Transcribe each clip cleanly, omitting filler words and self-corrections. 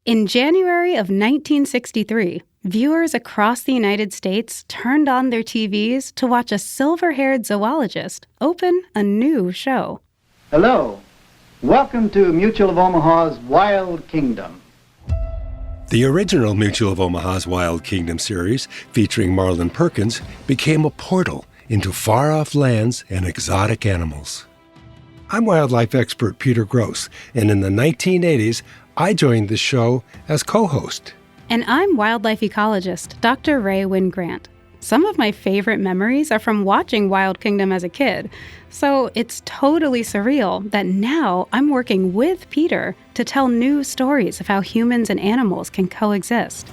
In January of 1963, viewers across the United States turned on their TVs to watch a silver-haired zoologist open a new show. Hello. Welcome to Mutual of Omaha's Wild Kingdom. The original Mutual of Omaha's Wild Kingdom series, featuring Marlin Perkins, became a portal into far-off lands and exotic animals. I'm wildlife expert Peter Gross, and in the 1980s, I joined the show as co-host. And I'm wildlife ecologist Dr. Ray Wynn Grant. Some of my favorite memories are from watching Wild Kingdom as a kid, so it's totally surreal that now I'm working with Peter to tell new stories of how humans and animals can coexist.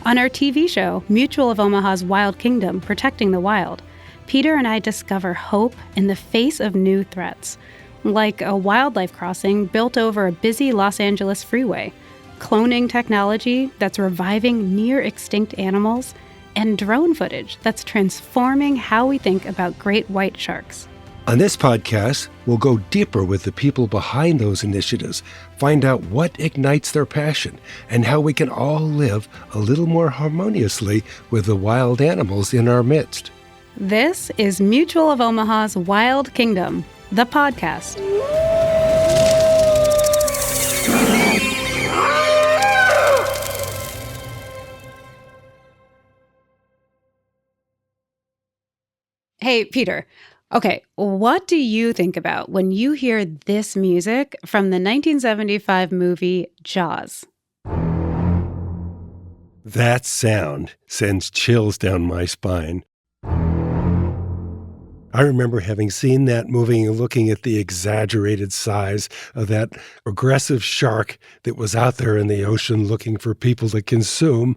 On our TV show, Mutual of Omaha's Wild Kingdom, Protecting the Wild, Peter and I discover hope in the face of new threats, like a wildlife crossing built over a busy Los Angeles freeway, cloning technology that's reviving near-extinct animals, and drone footage that's transforming how we think about great white sharks. On this podcast, we'll go deeper with the people behind those initiatives, find out what ignites their passion, and how we can all live a little more harmoniously with the wild animals in our midst. This is Mutual of Omaha's Wild Kingdom, the podcast. Hey, Peter. Okay, what do you think about when you hear this music from the 1975 movie Jaws? That sound sends chills down my spine. I remember having seen that movie and looking at the exaggerated size of that aggressive shark that was out there in the ocean looking for people to consume,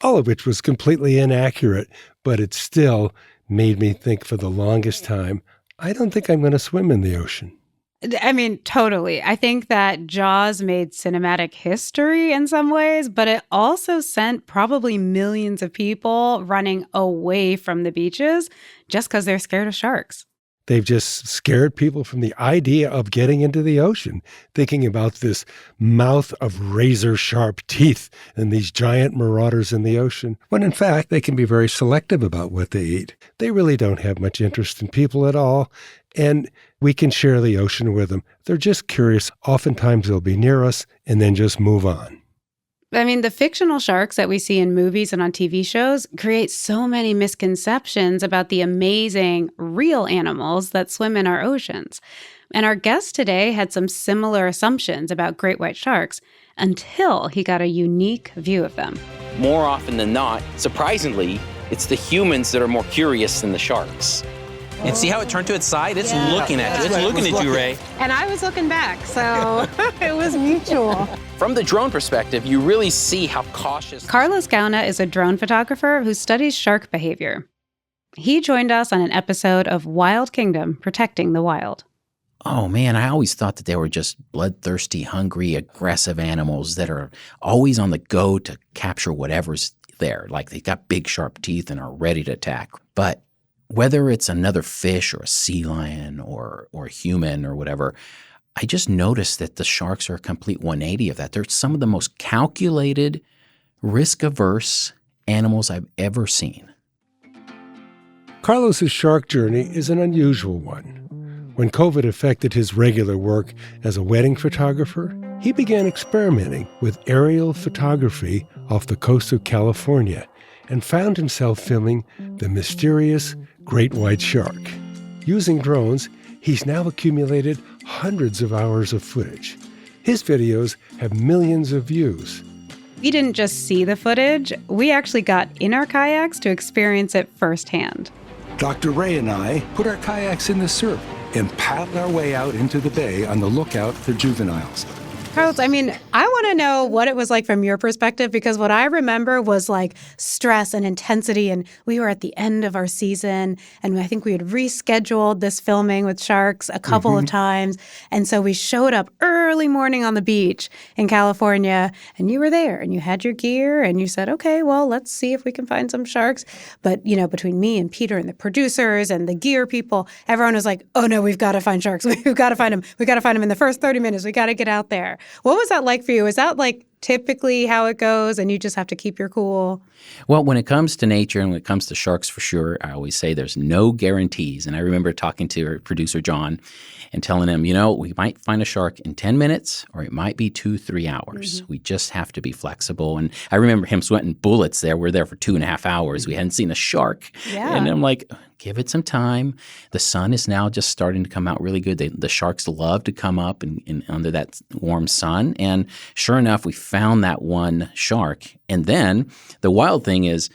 all of which was completely inaccurate, but it still made me think for the longest time, I don't think I'm going to swim in the ocean. I mean, totally. I think that Jaws made cinematic history in some ways, but it also sent probably millions of people running away from the beaches just because they're scared of sharks. They've just scared people from the idea of getting into the ocean, thinking about this mouth of razor-sharp teeth and these giant marauders in the ocean, when in fact they can be very selective about what they eat. They really don't have much interest in people at all, and we can share the ocean with them. They're just curious. Oftentimes they'll be near us and then just move on. I mean, the fictional sharks that we see in movies and on TV shows create so many misconceptions about the amazing, real animals that swim in our oceans. And our guest today had some similar assumptions about great white sharks until he got a unique view of them. More often than not, surprisingly, it's the humans that are more curious than the sharks. And see how it turned to its side? It's looking at you. It's looking at you, Ray. And I was looking back, so it was mutual. From the drone perspective, you really see how cautious... Carlos Gauna is a drone photographer who studies shark behavior. He joined us on an episode of Wild Kingdom, Protecting the Wild. Oh, man, I always thought that they were just bloodthirsty, hungry, aggressive animals that are always on the go to capture whatever's there. Like they got big, sharp teeth and are ready to attack. But whether it's another fish or a sea lion or a human or whatever, I just noticed that the sharks are a complete 180 of that. They're some of the most calculated, risk-averse animals I've ever seen. Carlos's shark journey is an unusual one. When COVID affected his regular work as a wedding photographer, he began experimenting with aerial photography off the coast of California and found himself filming the mysterious great white shark. Using drones, he's now accumulated hundreds of hours of footage. His videos have millions of views. We didn't just see the footage, we actually got in our kayaks to experience it firsthand. Dr. Ray and I put our kayaks in the surf and paddled our way out into the bay on the lookout for juveniles. Carlos, I mean, I want to know what it was like from your perspective, because what I remember was like stress and intensity, and we were at the end of our season, and I think we had rescheduled this filming with sharks a couple of times, and so we showed up early morning on the beach in California, and you were there, and you had your gear, and you said, okay, well, let's see if we can find some sharks. But, you know, between me and Peter and the producers and the gear people, everyone was like, oh, no, we've got to find sharks. We've got to find them. We've got to find them in the first 30 minutes. We got to get out there. What was that like for you? Is that like typically how it goes and you just have to keep your cool? Well, when it comes to nature and when it comes to sharks, for sure, I always say there's no guarantees. And I remember talking to our producer, John, and telling him, we might find a shark in 10 minutes or it might be 2-3 hours. We just have to be flexible. And I remember him sweating bullets there. We're there for 2.5 hours. We hadn't seen a shark. Yeah. And I'm like, give it some time. The sun is now just starting to come out really good. The sharks love to come up and under that warm sun. And sure enough, we found that one shark. And then the wild thing is,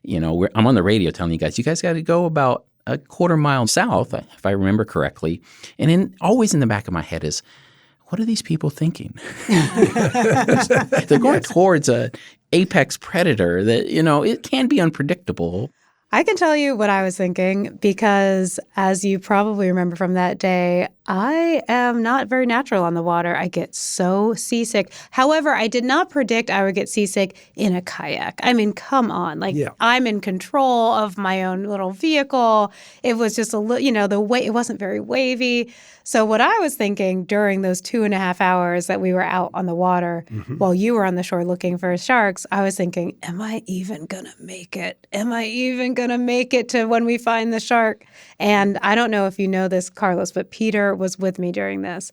I'm on the radio telling you guys got to go about a quarter mile south, if I remember correctly. And always in the back of my head is, what are these people thinking? They're going towards a apex predator that, it can be unpredictable. I can tell you what I was thinking because, as you probably remember from that day, I am not very natural on the water. I get so seasick. However, I did not predict I would get seasick in a kayak. I mean, come on. I'm in control of my own little vehicle. It was just a little, the weight, it wasn't very wavy. So what I was thinking during those 2.5 hours that we were out on the water while you were on the shore looking for sharks, I was thinking, am I even going to make it? Am I even going to make it to when we find the shark? And I don't know if you know this, Carlos, but Peter was with me during this.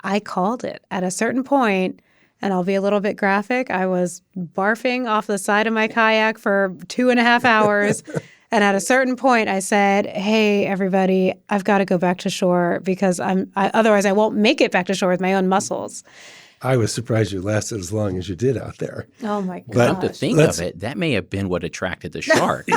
I called it at a certain point, and I'll be a little bit graphic. I was barfing off the side of my kayak for 2.5 hours. And at a certain point, I said, hey, everybody, I've got to go back to shore because otherwise I won't make it back to shore with my own muscles. I was surprised you lasted as long as you did out there. Oh, my gosh. But to think of it, that may have been what attracted the shark.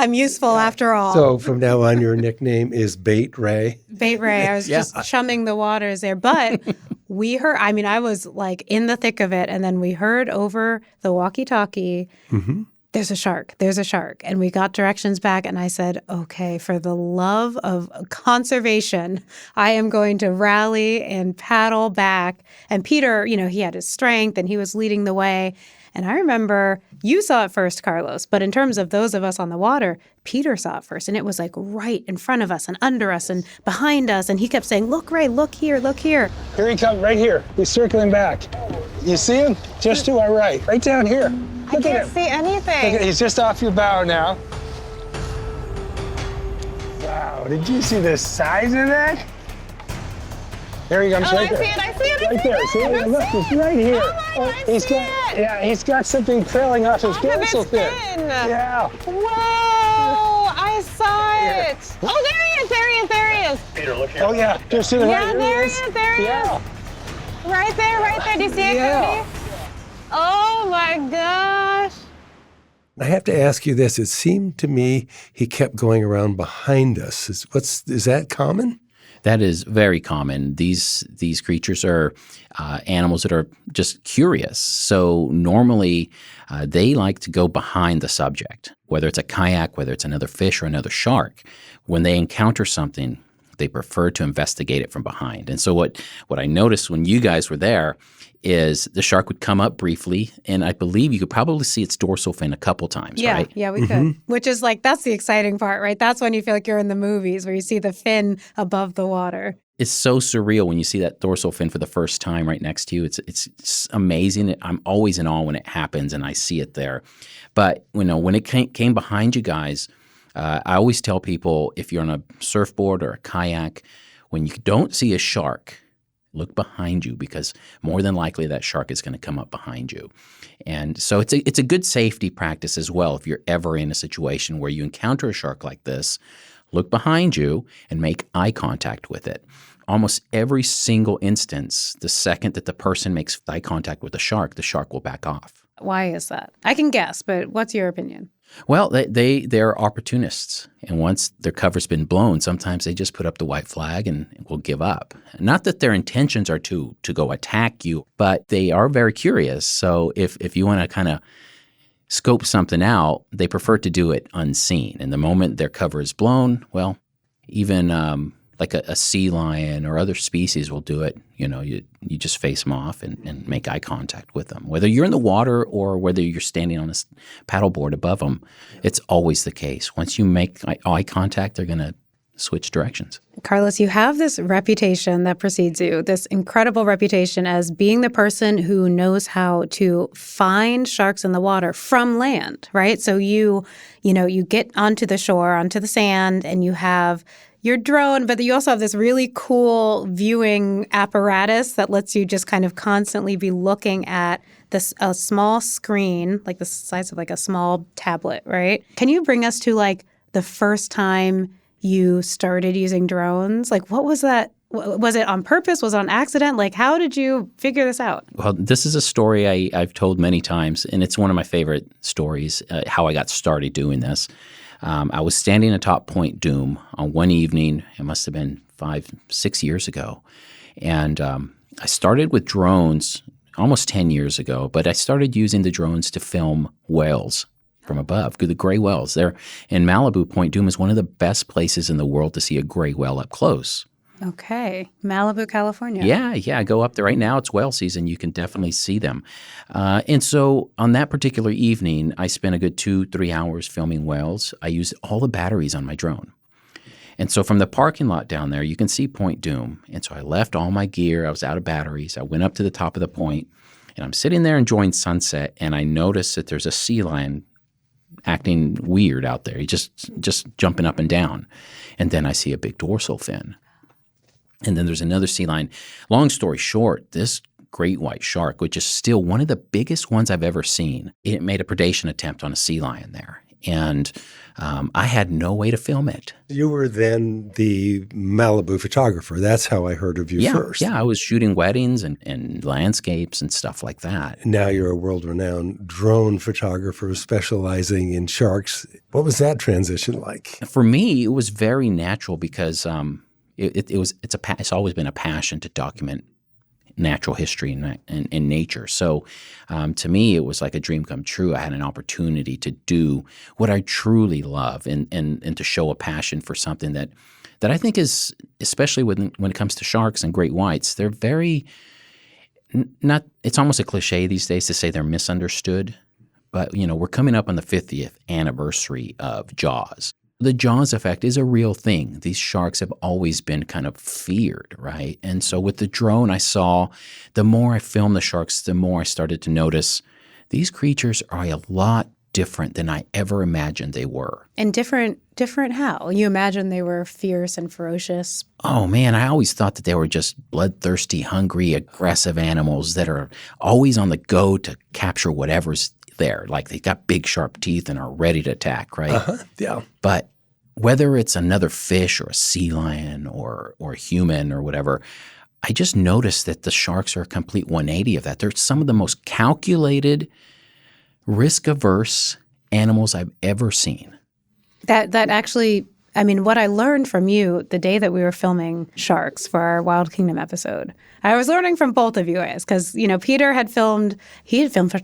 I'm useful after all. So from now on, your nickname is Bait Ray? Bait Ray. I was just chumming the waters there. But we heard, I was like in the thick of it. And then we heard over the walkie-talkie, there's a shark. There's a shark. And we got directions back. And I said, okay, for the love of conservation, I am going to rally and paddle back. And Peter, he had his strength and he was leading the way. And I remember you saw it first, Carlos. But in terms of those of us on the water, Peter saw it first. And it was like right in front of us and under us and behind us. And he kept saying, look, Ray, look here, look here. Here he comes, right here. He's circling back. You see him? Just to our right down here. I can't see anything. Look, he's just off your bow now. Wow, did you see the size of that? There he comes, right there. I see it. Right there, see it? Look, he's right here. Oh my God, He's got something trailing off his dorsal fin. Yeah. Whoa, I saw it. Oh, there he is. Peter, look here. Oh, yeah, just to the right. There he is. Yeah. Right there. Do you see it, Cody? Oh my gosh. I have to ask you this. It seemed to me he kept going around behind us. Is that common? That is very common. These creatures are animals that are just curious. So normally they like to go behind the subject, whether it's a kayak, whether it's another fish or another shark. When they encounter something, they prefer to investigate it from behind. And so what I noticed when you guys were there is the shark would come up briefly, and I believe you could probably see its dorsal fin a couple times, right? Yeah, we could. Which is that's the exciting part, right? That's when you feel like you're in the movies where you see the fin above the water. It's so surreal when you see that dorsal fin for the first time right next to you. It's amazing. I'm always in awe when it happens and I see it there. But when it came behind you guys, I always tell people if you're on a surfboard or a kayak, when you don't see a shark, look behind you because more than likely that shark is going to come up behind you. And so it's a good safety practice as well. If you're ever in a situation where you encounter a shark like this, look behind you and make eye contact with it. Almost every single instance, the second that the person makes eye contact with the shark will back off. Why is that? I can guess, but what's your opinion? Well, they're opportunists. And once their cover's been blown, sometimes they just put up the white flag and will give up. Not that their intentions are to go attack you, but they are very curious. So if you want to kind of scope something out, they prefer to do it unseen. And the moment their cover is blown, well, even like a sea lion or other species will do it. You just face them off and make eye contact with them. Whether you're in the water or whether you're standing on a paddleboard above them, it's always the case. Once you make eye contact, they're going to switch directions. Carlos, you have this reputation that precedes you, this incredible reputation as being the person who knows how to find sharks in the water from land, right? So you get onto the shore, onto the sand, and you have your drone, but you also have this really cool viewing apparatus that lets you just kind of constantly be looking at a small screen, like the size of like a small tablet, right? Can you bring us to like the first time you started using drones? Like, what was that? Was it on purpose? Was it on accident? Like, how did you figure this out? Well, this is a story I've told many times, and it's one of my favorite stories, how I got started doing this. I was standing atop Point Dume on one evening. It must have been 5-6 years ago. And I started with drones almost 10 years ago, but I started using the drones to film whales from above, the gray whales. There in Malibu, Point Dume is one of the best places in the world to see a gray whale up close. Okay. Malibu, California. Yeah. Go up there right now. It's whale season. You can definitely see them. And so on that particular evening, I spent a good 2-3 hours filming whales. I used all the batteries on my drone. And so from the parking lot down there, you can see Point Dume. And so I left all my gear. I was out of batteries. I went up to the top of the point, and I'm sitting there enjoying sunset, and I noticed that there's a sea lion acting weird out there. He's just jumping up and down. And then I see a big dorsal fin. And then there's another sea lion. Long story short, this great white shark, which is still one of the biggest ones I've ever seen, it made a predation attempt on a sea lion there. And I had no way to film it. You were then the Malibu photographer. That's how I heard of you first. Yeah, I was shooting weddings and landscapes and stuff like that. Now you're a world-renowned drone photographer specializing in sharks. What was that transition like? For me, it was very natural because it's always been a passion to document natural history and nature. So to me, it was like a dream come true. I had an opportunity to do what I truly love and to show a passion for something that I think is, especially when it comes to sharks and great whites, they're very not. It's almost a cliche these days to say they're misunderstood. But we're coming up on the 50th anniversary of Jaws. The Jaws effect is a real thing. These sharks have always been kind of feared, right? And so with the drone, I saw the more I filmed the sharks, the more I started to notice these creatures are a lot different than I ever imagined they were. And different how? You imagine they were fierce and ferocious? Oh, man, I always thought that they were just bloodthirsty, hungry, aggressive animals that are always on the go to capture whatever's there. Like they got big, sharp teeth and are ready to attack, right? Yeah. But whether it's another fish or a sea lion or a human or whatever, I just noticed that the sharks are a complete 180 of that. They're some of the most calculated, risk-averse animals I've ever seen. That actually, I mean, what I learned from you the day that we were filming sharks for our Wild Kingdom episode, I was learning from both of you guys because, Peter had filmed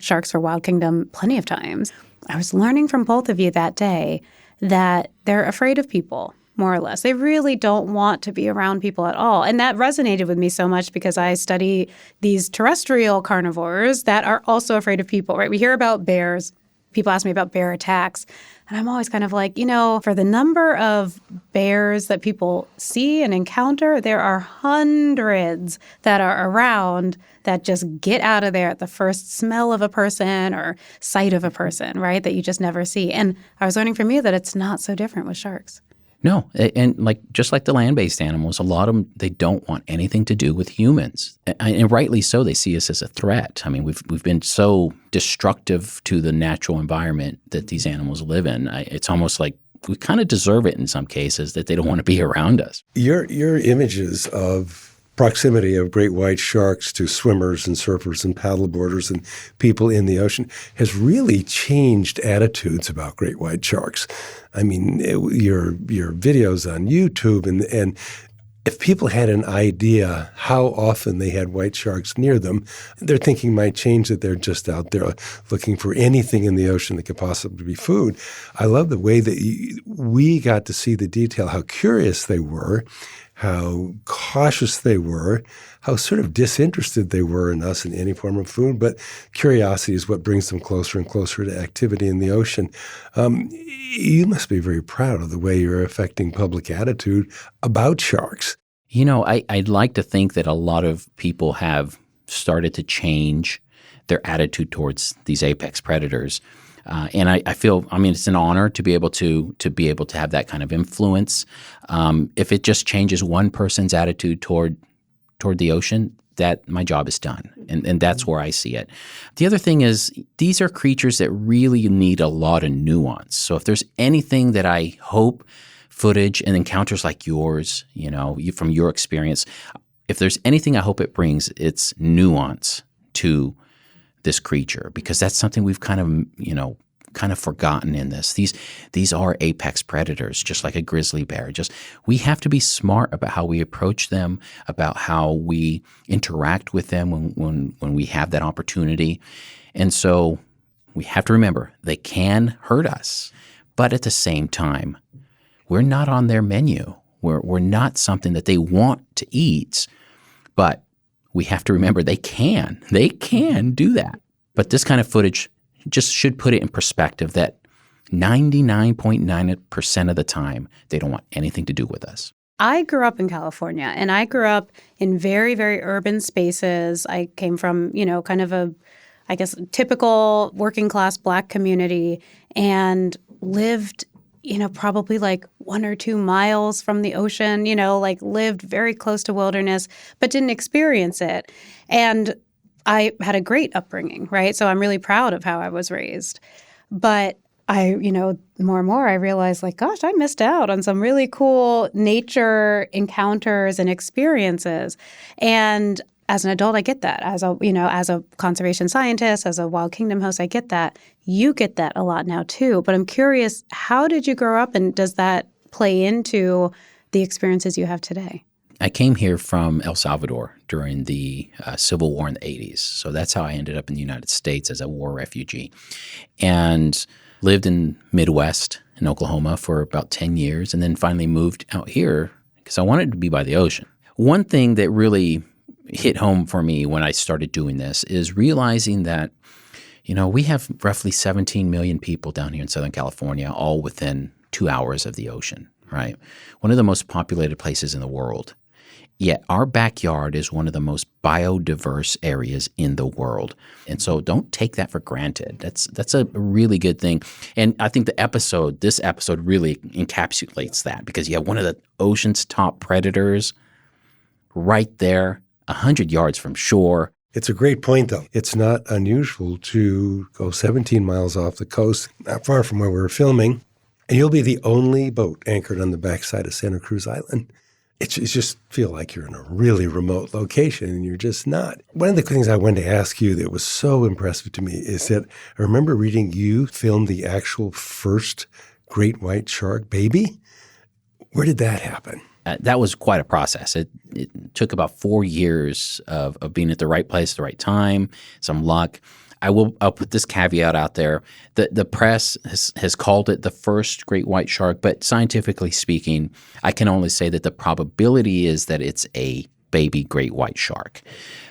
sharks for Wild Kingdom plenty of times. I was learning from both of you that day that they're afraid of people, more or less. They really don't want to be around people at all. And that resonated with me so much because I study these terrestrial carnivores that are also afraid of people, right? We hear about bears. People ask me about bear attacks. And I'm always kind of like, for the number of bears that people see and encounter, there are hundreds that are around that just get out of there at the first smell of a person or sight of a person, right, that you just never see. And I was learning from you that it's not so different with sharks. No, and just like the land-based animals, a lot of them, they don't want anything to do with humans. And rightly so, they see us as a threat. I mean, we've been so destructive to the natural environment that these animals live in. It's almost like we kind of deserve it in some cases that they don't want to be around us. Your images of proximity of great white sharks to swimmers and surfers and paddleboarders and people in the ocean has really changed attitudes about great white sharks. I mean, your videos on YouTube and if people had an idea how often they had white sharks near them, their thinking might change that they're just out there looking for anything in the ocean that could possibly be food. I love the way that we got to see the detail, how curious they were, how cautious they were, how sort of disinterested they were in us in any form of food. But curiosity is what brings them closer and closer to activity in the ocean. You must be very proud of the way you're affecting public attitude about sharks. You know, I'd like to think that a lot of people have started to change their attitude towards these apex predators. And I feel, it's an honor to be able to have that kind of influence. If it just changes one person's attitude toward the ocean, that my job is done. And that's where I see it. The other thing is these are creatures that really need a lot of nuance. So if there's anything that I hope footage and encounters like yours, from your experience, if there's anything I hope it brings, it's nuance to this creature, because that's something we've kind of forgotten in this. These are apex predators, just like a grizzly bear. We have to be smart about how we approach them, about how we interact with them when we have that opportunity. And so we have to remember they can hurt us, but at the same time, we're not on their menu. We're not something that they want to eat, but we have to remember they can do that. But this kind of footage just should put it in perspective that 99.9% of the time, they don't want anything to do with us. I grew up in California, and I grew up in very, very urban spaces. I came from, kind of a, typical working class Black community, and lived, probably like 1 or 2 miles from the ocean, lived very close to wilderness, but didn't experience it. And I had a great upbringing, right? So I'm really proud of how I was raised. But I, more and more I realized, gosh, I missed out on some really cool nature encounters and experiences. And as an adult, I get that. As a conservation scientist, as a Wild Kingdom host, I get that. You get that a lot now too. But I'm curious, how did you grow up, and does that play into the experiences you have today? I came here from El Salvador during the Civil War in the 80s. So that's how I ended up in the United States as a war refugee, and lived in Midwest in Oklahoma for about 10 years, and then finally moved out here because I wanted to be by the ocean. One thing that really hit home for me when I started doing this is realizing that, we have roughly 17 million people down here in Southern California, all within 2 hours of the ocean, right? One of the most populated places in the world. Yet our backyard is one of the most biodiverse areas in the world. And so don't take that for granted. That's a really good thing. And I think this episode really encapsulates that, because you have one of the ocean's top predators right there, 100 yards from shore. It's a great point, though. It's not unusual to go 17 miles off the coast, not far from where we're filming, and you'll be the only boat anchored on the backside of Santa Cruz Island. It just feel like you're in a really remote location, and you're just not. One of the things I wanted to ask you that was so impressive to me is that I remember reading you filmed the actual first great white shark baby. Where did that happen? That was quite a process. It took about 4 years of being at the right place at the right time, some luck. I'll put this caveat out there. The press has called it the first great white shark, but scientifically speaking, I can only say that the probability is that it's a baby great white shark.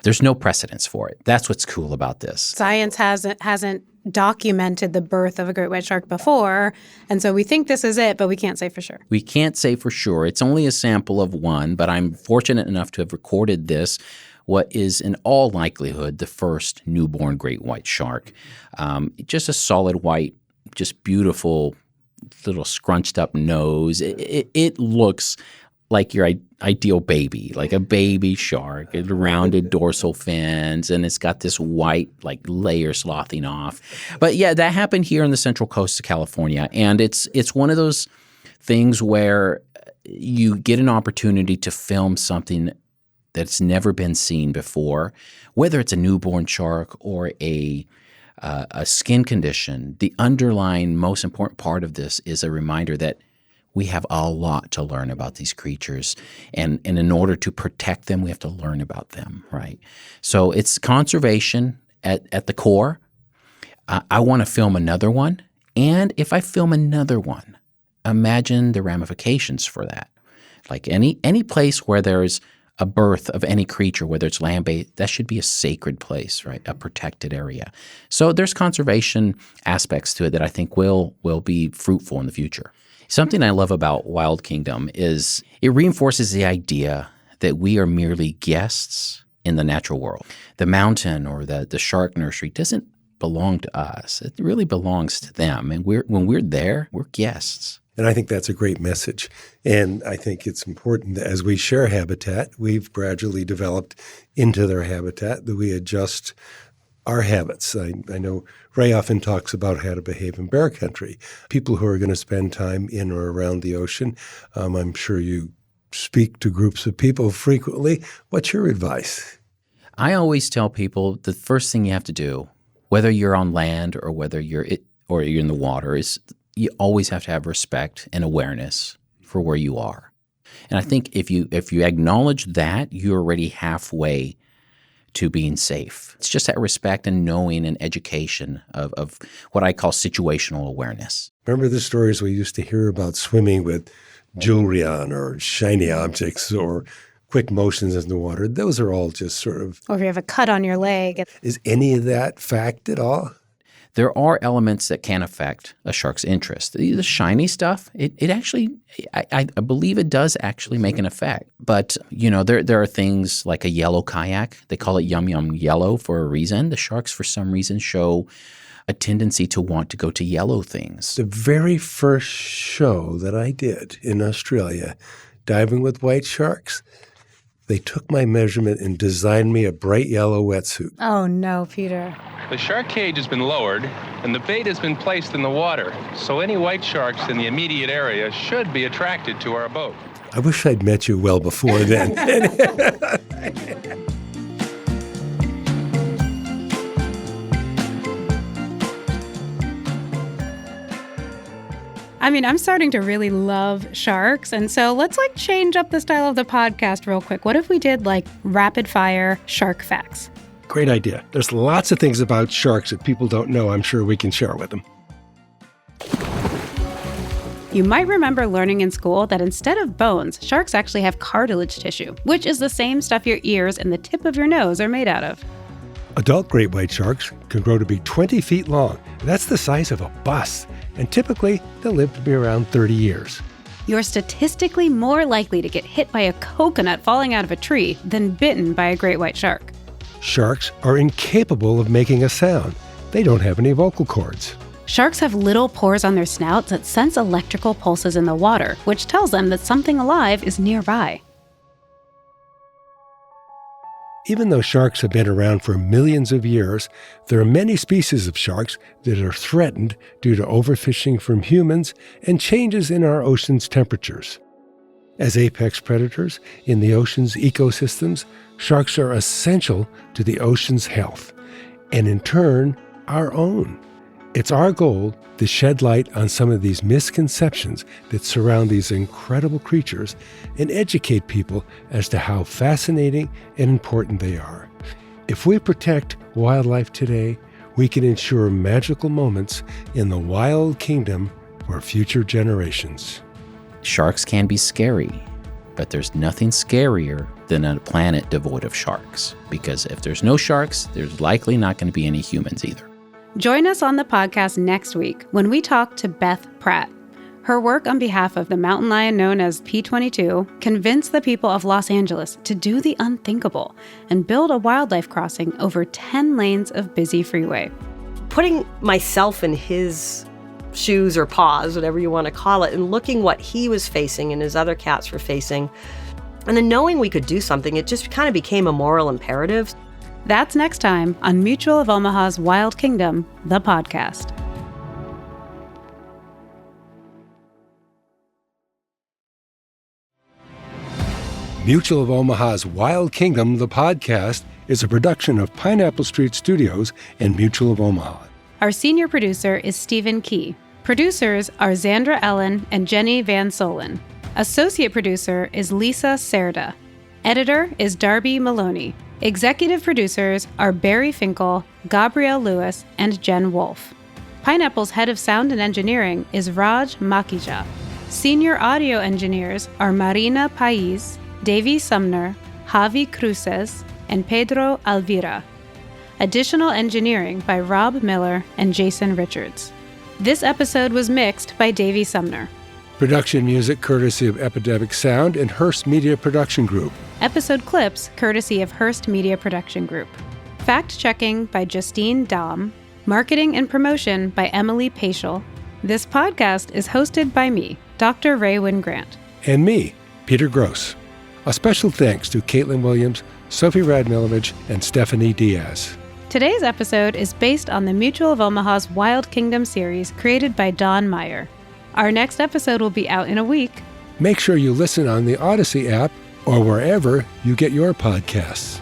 There's no precedence for it. That's what's cool about this. Science hasn't documented the birth of a great white shark before, and so we think this is it, but we can't say for sure. We can't say for sure. It's only a sample of one, but I'm fortunate enough to have recorded this, what is in all likelihood the first newborn great white shark. Just a solid white, just beautiful little scrunched up nose. It looks like your ideal baby, like a baby shark, rounded dorsal fins, and it's got this white layer sloughing off. But yeah, that happened here on the central coast of California, and it's one of those things where you get an opportunity to film something that's never been seen before, whether it's a newborn shark or a skin condition. The underlying most important part of this is a reminder that we have a lot to learn about these creatures, and in order to protect them, we have to learn about them, right? So it's conservation at the core. I want to film another one, and if I film another one, imagine the ramifications for that. Like any place where there's a birth of any creature, whether it's land-based, that should be a sacred place, right? A protected area. So there's conservation aspects to it that I think will be fruitful in the future. Something I love about Wild Kingdom is it reinforces the idea that we are merely guests in the natural world. The mountain or the shark nursery doesn't belong to us. It really belongs to them. And when we're there, we're guests. And I think that's a great message. And I think it's important that as we share habitat, we've gradually developed into their habitat, that we adjust our habits. I know Ray often talks about how to behave in bear country. People who are going to spend time in or around the ocean, I'm sure you speak to groups of people frequently. What's your advice? I always tell people the first thing you have to do, whether you're on land or whether you're in the water, is you always have to have respect and awareness for where you are. And I think if you acknowledge that, you're already halfway to being safe. It's just that respect and knowing and education of what I call situational awareness. Remember the stories we used to hear about swimming with jewelry on or shiny objects or quick motions in the water? Those are all just sort of… Or if you have a cut on your leg. Is any of that fact at all? There are elements that can affect a shark's interest. The shiny stuff, it actually, I believe it does actually make an effect. But, there are things like a yellow kayak. They call it yum yum yellow for a reason. The sharks, for some reason, show a tendency to want to go to yellow things. The very first show that I did in Australia, diving with white sharks, they took my measurement and designed me a bright yellow wetsuit. Oh, no, Peter. The shark cage has been lowered, and the bait has been placed in the water, so any white sharks in the immediate area should be attracted to our boat. I wish I'd met you well before then. I mean, I'm starting to really love sharks, and so let's change up the style of the podcast real quick. What if we did rapid fire shark facts? Great idea. There's lots of things about sharks that people don't know. I'm sure we can share with them. You might remember learning in school that instead of bones, sharks actually have cartilage tissue, which is the same stuff your ears and the tip of your nose are made out of. Adult great white sharks can grow to be 20 feet long. That's the size of a bus. And typically, they'll live to be around 30 years. You're statistically more likely to get hit by a coconut falling out of a tree than bitten by a great white shark. Sharks are incapable of making a sound. They don't have any vocal cords. Sharks have little pores on their snouts that sense electrical pulses in the water, which tells them that something alive is nearby. Even though sharks have been around for millions of years, there are many species of sharks that are threatened due to overfishing from humans and changes in our ocean's temperatures. As apex predators in the ocean's ecosystems, sharks are essential to the ocean's health, and in turn, our own. It's our goal to shed light on some of these misconceptions that surround these incredible creatures and educate people as to how fascinating and important they are. If we protect wildlife today, we can ensure magical moments in the wild kingdom for future generations. Sharks can be scary, but there's nothing scarier than a planet devoid of sharks. Because if there's no sharks, there's likely not going to be any humans either. Join us on the podcast next week when we talk to Beth Pratt. Her work on behalf of the mountain lion known as P22 convinced the people of Los Angeles to do the unthinkable and build a wildlife crossing over 10 lanes of busy freeway. Putting myself in his shoes or paws, whatever you want to call it, and looking what he was facing and his other cats were facing, and then knowing we could do something, it just kind of became a moral imperative. That's next time on Mutual of Omaha's Wild Kingdom, the podcast. Mutual of Omaha's Wild Kingdom, the podcast, is a production of Pineapple Street Studios and Mutual of Omaha. Our senior producer is Stephen Key. Producers are Zandra Ellen and Jenny Van Solen. Associate producer is Lisa Cerda. Editor is Darby Maloney. Executive producers are Barry Finkel, Gabrielle Lewis, and Jen Wolfe. Pineapple's head of sound and engineering is Raj Makija. Senior audio engineers are Marina Pais, Davy Sumner, Javi Cruces, and Pedro Alvira. Additional engineering by Rob Miller and Jason Richards. This episode was mixed by Davy Sumner. Production music courtesy of Epidemic Sound and Hearst Media Production Group. Episode clips courtesy of Hearst Media Production Group. Fact-checking by Justine Dahm. Marketing and promotion by Emily Paschal. This podcast is hosted by me, Dr. Ray Wynn-Grant. And me, Peter Gross. A special thanks to Caitlin Williams, Sophie Radmilovich, and Stephanie Diaz. Today's episode is based on the Mutual of Omaha's Wild Kingdom series created by Don Meyer. Our next episode will be out in a week. Make sure you listen on the Odyssey app or wherever you get your podcasts.